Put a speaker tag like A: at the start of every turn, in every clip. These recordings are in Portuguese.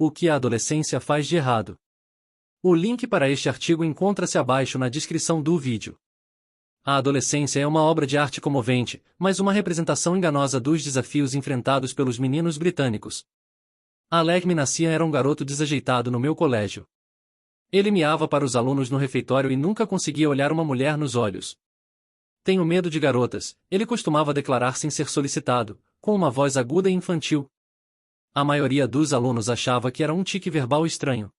A: O que a adolescência faz de errado? O link para este artigo encontra-se abaixo na descrição do vídeo. A adolescência é uma obra de arte comovente, mas uma representação enganosa dos desafios enfrentados pelos meninos britânicos. Alec Minassian era um garoto desajeitado no meu colégio. Ele miava para os alunos no refeitório e nunca conseguia olhar uma mulher nos olhos. Tenho medo de garotas, ele costumava declarar sem ser solicitado, com uma voz aguda e infantil. A maioria dos alunos achava que era um tique verbal estranho.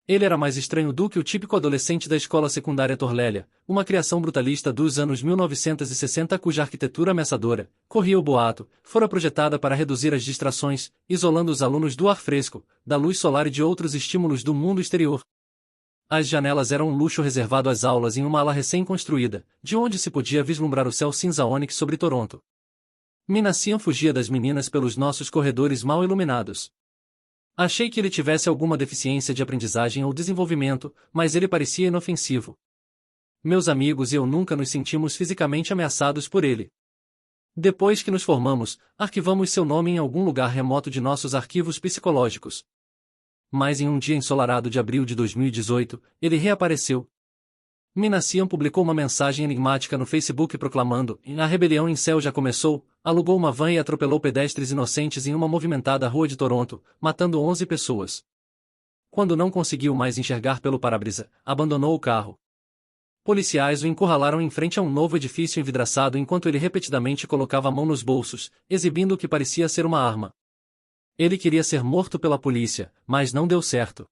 A: Ele era mais estranho do que o típico adolescente da escola secundária Torlélia, uma criação brutalista dos anos 1960 cuja arquitetura ameaçadora, corria o boato, fora projetada para reduzir as distrações, isolando os alunos do ar fresco, da luz solar e de outros estímulos do mundo exterior. As janelas eram um luxo reservado às aulas em uma ala recém-construída, de onde se podia vislumbrar o céu cinza ônix sobre Toronto. Minassian fugia das meninas pelos nossos corredores mal iluminados. Achei que ele tivesse alguma deficiência de aprendizagem ou desenvolvimento, mas ele parecia inofensivo. Meus amigos e eu nunca nos sentimos fisicamente ameaçados por ele. Depois que nos formamos, arquivamos seu nome em algum lugar remoto de nossos arquivos psicológicos. Mas em um dia ensolarado de abril de 2018, ele reapareceu. Minassian publicou uma mensagem enigmática no Facebook proclamando: "A rebelião em céu já começou", alugou uma van e atropelou pedestres inocentes em uma movimentada rua de Toronto, matando 11 pessoas. Quando não conseguiu mais enxergar pelo para-brisa, abandonou o carro. Policiais o encurralaram em frente a um novo edifício envidraçado enquanto ele repetidamente colocava a mão nos bolsos, exibindo o que parecia ser uma arma. Ele queria ser morto pela polícia, mas não deu certo.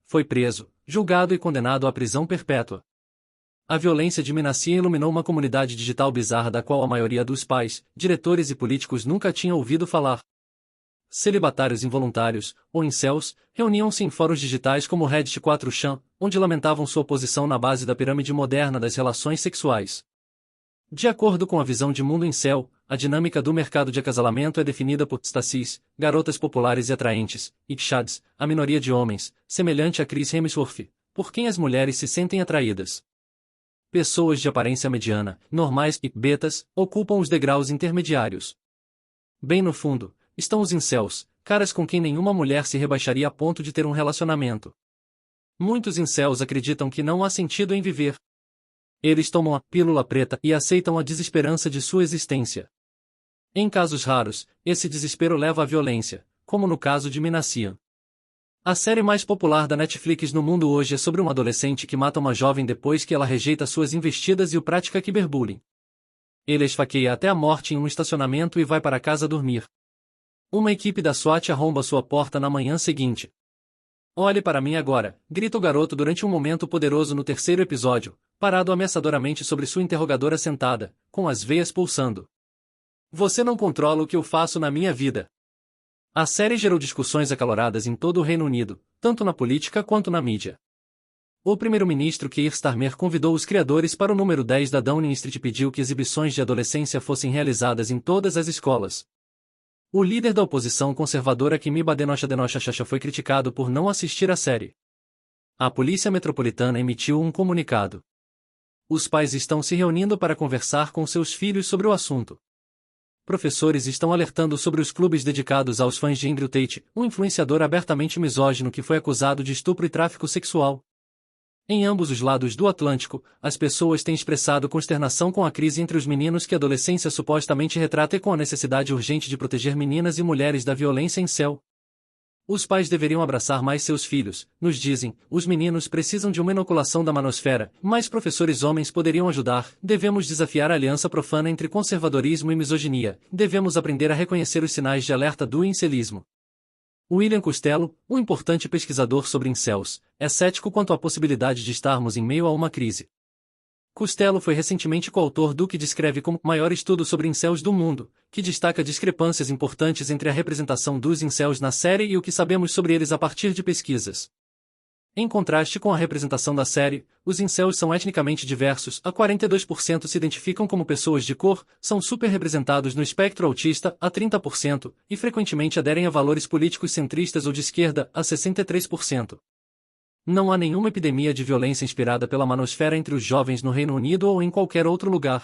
A: Foi preso, julgado e condenado à prisão perpétua. A violência de Minassian iluminou uma comunidade digital bizarra da qual a maioria dos pais, diretores e políticos nunca tinha ouvido falar. Celibatários involuntários, ou incels, reuniam-se em fóruns digitais como o Reddit 4chan, onde lamentavam sua posição na base da pirâmide moderna das relações sexuais. De acordo com a visão de mundo incel, a dinâmica do mercado de acasalamento é definida por stasis, garotas populares e atraentes, e chads, a minoria de homens, semelhante a Chris Hemsworth, por quem as mulheres se sentem atraídas. Pessoas de aparência mediana, normais e betas, ocupam os degraus intermediários. Bem no fundo, estão os incels, caras com quem nenhuma mulher se rebaixaria a ponto de ter um relacionamento. Muitos incels acreditam que não há sentido em viver. Eles tomam a pílula preta e aceitam a desesperança de sua existência. Em casos raros, esse desespero leva à violência, como no caso de Minassian. A série mais popular da Netflix no mundo hoje é sobre um adolescente que mata uma jovem depois que ela rejeita suas investidas e o pratica cyberbullying. Ele a esfaqueia até a morte em um estacionamento e vai para casa dormir. Uma equipe da SWAT arromba sua porta na manhã seguinte. "Olhe para mim agora", grita o garoto durante um momento poderoso no terceiro episódio, parado ameaçadoramente sobre sua interrogadora sentada, com as veias pulsando. "Você não controla o que eu faço na minha vida." A série gerou discussões acaloradas em todo o Reino Unido, tanto na política quanto na mídia. O primeiro-ministro Keir Starmer convidou os criadores para o número 10 da Downing Street e pediu que exibições de adolescência fossem realizadas em todas as escolas. O líder da oposição conservadora Kimi Badenoch foi criticado por não assistir à série. A Polícia Metropolitana emitiu um comunicado. Os pais estão se reunindo para conversar com seus filhos sobre o assunto. Professores estão alertando sobre os clubes dedicados aos fãs de Andrew Tate, um influenciador abertamente misógino que foi acusado de estupro e tráfico sexual. Em ambos os lados do Atlântico, as pessoas têm expressado consternação com a crise entre os meninos que a adolescência supostamente retrata e com a necessidade urgente de proteger meninas e mulheres da violência incel. Os pais deveriam abraçar mais seus filhos, nos dizem, os meninos precisam de uma inoculação da manosfera, mais professores homens poderiam ajudar, devemos desafiar a aliança profana entre conservadorismo e misoginia, devemos aprender a reconhecer os sinais de alerta do incelismo. William Costello, um importante pesquisador sobre incels, é cético quanto à possibilidade de estarmos em meio a uma crise. Costello foi recentemente coautor do que descreve como o maior estudo sobre incels do mundo, que destaca discrepâncias importantes entre a representação dos incels na série e o que sabemos sobre eles a partir de pesquisas. Em contraste com a representação da série, os incels são etnicamente diversos, a 42% se identificam como pessoas de cor, são superrepresentados no espectro autista, a 30%, e frequentemente aderem a valores políticos centristas ou de esquerda, a 63%. Não há nenhuma epidemia de violência inspirada pela manosfera entre os jovens no Reino Unido ou em qualquer outro lugar.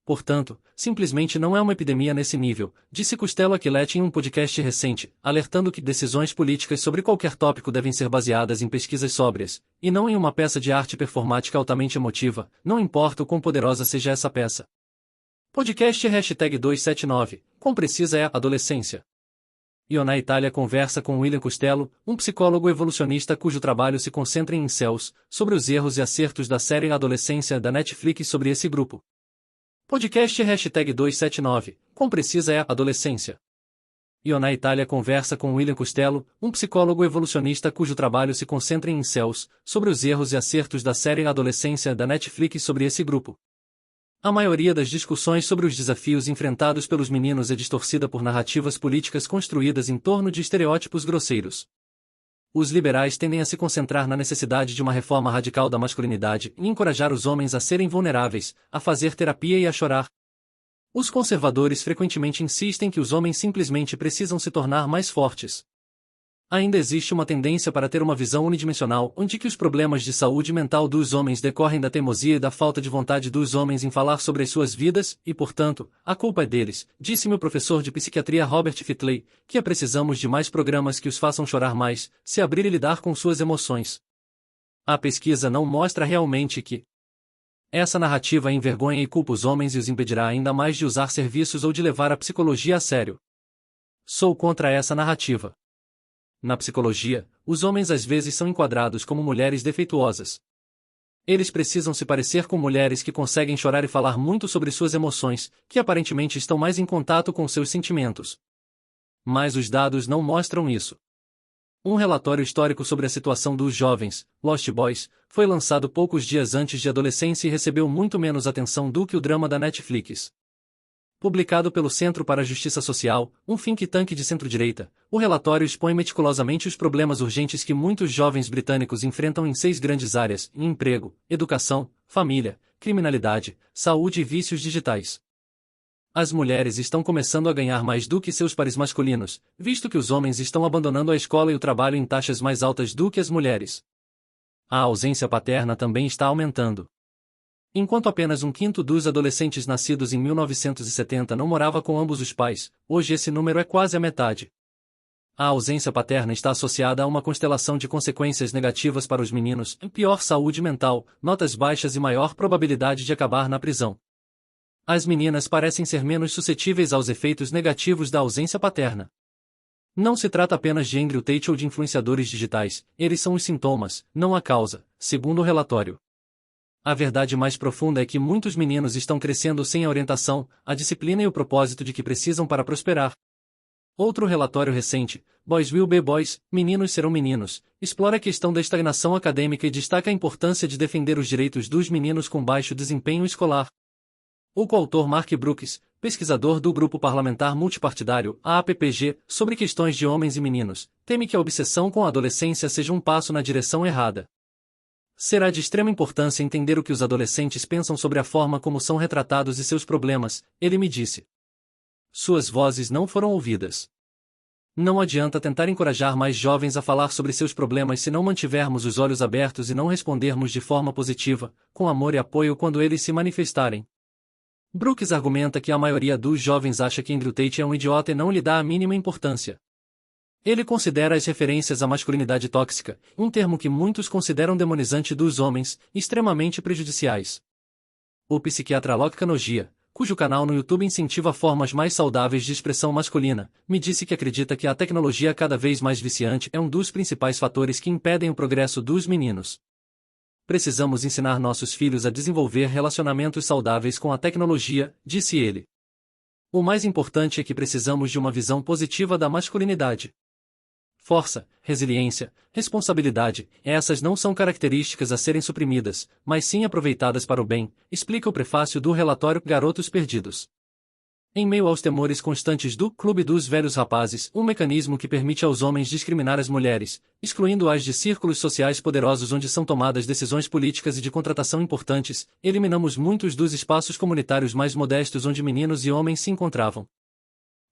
A: Portanto, simplesmente não é uma epidemia nesse nível, disse Costello Aquilette em um podcast recente, alertando que decisões políticas sobre qualquer tópico devem ser baseadas em pesquisas sóbrias, e não em uma peça de arte performática altamente emotiva, não importa o quão poderosa seja essa peça. Podcast #279, quão precisa é a adolescência? Io na Itália conversa com William Costello, um psicólogo evolucionista cujo trabalho se concentra em incels, sobre os erros e acertos da série Adolescência da Netflix sobre esse grupo. Podcast #279, quão precisa é a adolescência? Io na Itália conversa com William Costello, um psicólogo evolucionista cujo trabalho se concentra em incels, sobre os erros e acertos da série Adolescência da Netflix sobre esse grupo. A maioria das discussões sobre os desafios enfrentados pelos meninos é distorcida por narrativas políticas construídas em torno de estereótipos grosseiros. Os liberais tendem a se concentrar na necessidade de uma reforma radical da masculinidade e encorajar os homens a serem vulneráveis, a fazer terapia e a chorar. Os conservadores frequentemente insistem que os homens simplesmente precisam se tornar mais fortes. Ainda existe uma tendência para ter uma visão unidimensional onde que os problemas de saúde mental dos homens decorrem da teimosia e da falta de vontade dos homens em falar sobre as suas vidas, e portanto, a culpa é deles, disse-me o professor de psiquiatria Robert Fitley, que precisamos de mais programas que os façam chorar mais, se abrir e lidar com suas emoções. A pesquisa não mostra realmente que essa narrativa envergonha e culpa os homens e os impedirá ainda mais de usar serviços ou de levar a psicologia a sério. Sou contra essa narrativa. Na psicologia, os homens às vezes são enquadrados como mulheres defeituosas. Eles precisam se parecer com mulheres que conseguem chorar e falar muito sobre suas emoções, que aparentemente estão mais em contato com seus sentimentos. Mas os dados não mostram isso. Um relatório histórico sobre a situação dos jovens, Lost Boys, foi lançado poucos dias antes de adolescência e recebeu muito menos atenção do que o drama da Netflix. Publicado pelo Centro para a Justiça Social, um think tank de centro-direita, o relatório expõe meticulosamente os problemas urgentes que muitos jovens britânicos enfrentam em 6 grandes áreas: emprego, educação, família, criminalidade, saúde e vícios digitais. As mulheres estão começando a ganhar mais do que seus pares masculinos, visto que os homens estão abandonando a escola e o trabalho em taxas mais altas do que as mulheres. A ausência paterna também está aumentando. Enquanto apenas 1/5 dos adolescentes nascidos em 1970 não morava com ambos os pais, hoje esse número é quase a metade. A ausência paterna está associada a uma constelação de consequências negativas para os meninos: pior saúde mental, notas baixas e maior probabilidade de acabar na prisão. As meninas parecem ser menos suscetíveis aos efeitos negativos da ausência paterna. Não se trata apenas de Andrew Tate ou de influenciadores digitais, eles são os sintomas, não a causa, segundo o relatório. A verdade mais profunda é que muitos meninos estão crescendo sem a orientação, a disciplina e o propósito de que precisam para prosperar. Outro relatório recente, Boys Will Be Boys, Meninos Serão Meninos, explora a questão da estagnação acadêmica e destaca a importância de defender os direitos dos meninos com baixo desempenho escolar. O coautor Mark Brooks, pesquisador do Grupo Parlamentar Multipartidário, APPG, sobre questões de homens e meninos, teme que a obsessão com a adolescência seja um passo na direção errada. Será de extrema importância entender o que os adolescentes pensam sobre a forma como são retratados e seus problemas, ele me disse. Suas vozes não foram ouvidas. Não adianta tentar encorajar mais jovens a falar sobre seus problemas se não mantivermos os olhos abertos e não respondermos de forma positiva, com amor e apoio quando eles se manifestarem. Brooks argumenta que a maioria dos jovens acha que Andrew Tate é um idiota e não lhe dá a mínima importância. Ele considera as referências à masculinidade tóxica, um termo que muitos consideram demonizante dos homens, extremamente prejudiciais. O psiquiatra Locke Kanogia, cujo canal no YouTube incentiva formas mais saudáveis de expressão masculina, me disse que acredita que a tecnologia cada vez mais viciante é um dos principais fatores que impedem o progresso dos meninos. Precisamos ensinar nossos filhos a desenvolver relacionamentos saudáveis com a tecnologia, disse ele. O mais importante é que precisamos de uma visão positiva da masculinidade. Força, resiliência, responsabilidade, essas não são características a serem suprimidas, mas sim aproveitadas para o bem, explica o prefácio do relatório Garotos Perdidos. Em meio aos temores constantes do Clube dos Velhos Rapazes, um mecanismo que permite aos homens discriminar as mulheres, excluindo-as de círculos sociais poderosos onde são tomadas decisões políticas e de contratação importantes, eliminamos muitos dos espaços comunitários mais modestos onde meninos e homens se encontravam.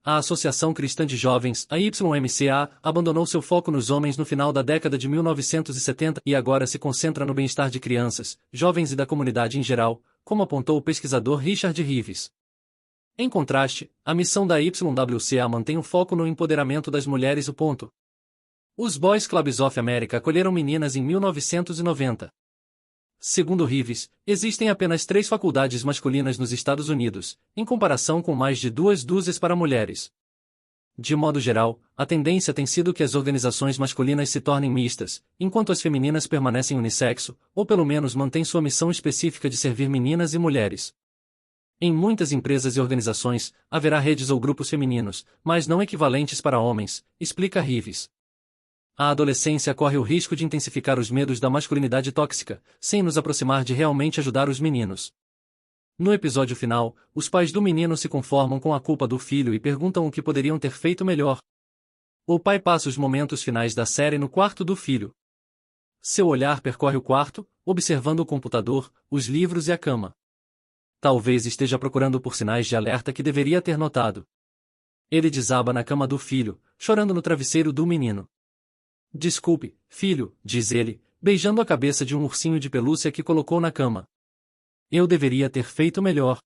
A: A Associação Cristã de Jovens, a YMCA, abandonou seu foco nos homens no final da década de 1970 e agora se concentra no bem-estar de crianças, jovens e da comunidade em geral, como apontou o pesquisador Richard Rives. Em contraste, a missão da YWCA mantém o foco no empoderamento das mulheres. Os Boys Clubs of America acolheram meninas em 1990. Segundo Rives, existem apenas 3 faculdades masculinas nos Estados Unidos, em comparação com mais de 2 dúzias para mulheres. De modo geral, a tendência tem sido que as organizações masculinas se tornem mistas, enquanto as femininas permanecem unissexo, ou pelo menos mantêm sua missão específica de servir meninas e mulheres. Em muitas empresas e organizações, haverá redes ou grupos femininos, mas não equivalentes para homens, explica Rives. A adolescência corre o risco de intensificar os medos da masculinidade tóxica, sem nos aproximar de realmente ajudar os meninos. No episódio final, os pais do menino se conformam com a culpa do filho e perguntam o que poderiam ter feito melhor. O pai passa os momentos finais da série no quarto do filho. Seu olhar percorre o quarto, observando o computador, os livros e a cama. Talvez esteja procurando por sinais de alerta que deveria ter notado. Ele desaba na cama do filho, chorando no travesseiro do menino. Desculpe, filho, diz ele, beijando a cabeça de um ursinho de pelúcia que colocou na cama. Eu deveria ter feito melhor.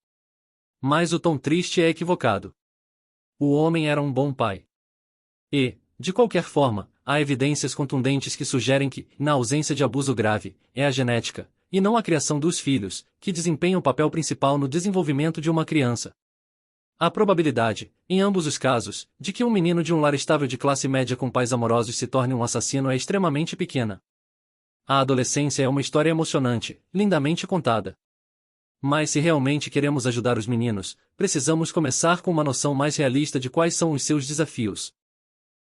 A: Mas o tom triste é equivocado. O homem era um bom pai. E, de qualquer forma, há evidências contundentes que sugerem que, na ausência de abuso grave, é a genética, e não a criação dos filhos, que desempenha o papel principal no desenvolvimento de uma criança. A probabilidade, em ambos os casos, de que um menino de um lar estável de classe média com pais amorosos se torne um assassino é extremamente pequena. A adolescência é uma história emocionante, lindamente contada. Mas se realmente queremos ajudar os meninos, precisamos começar com uma noção mais realista de quais são os seus desafios.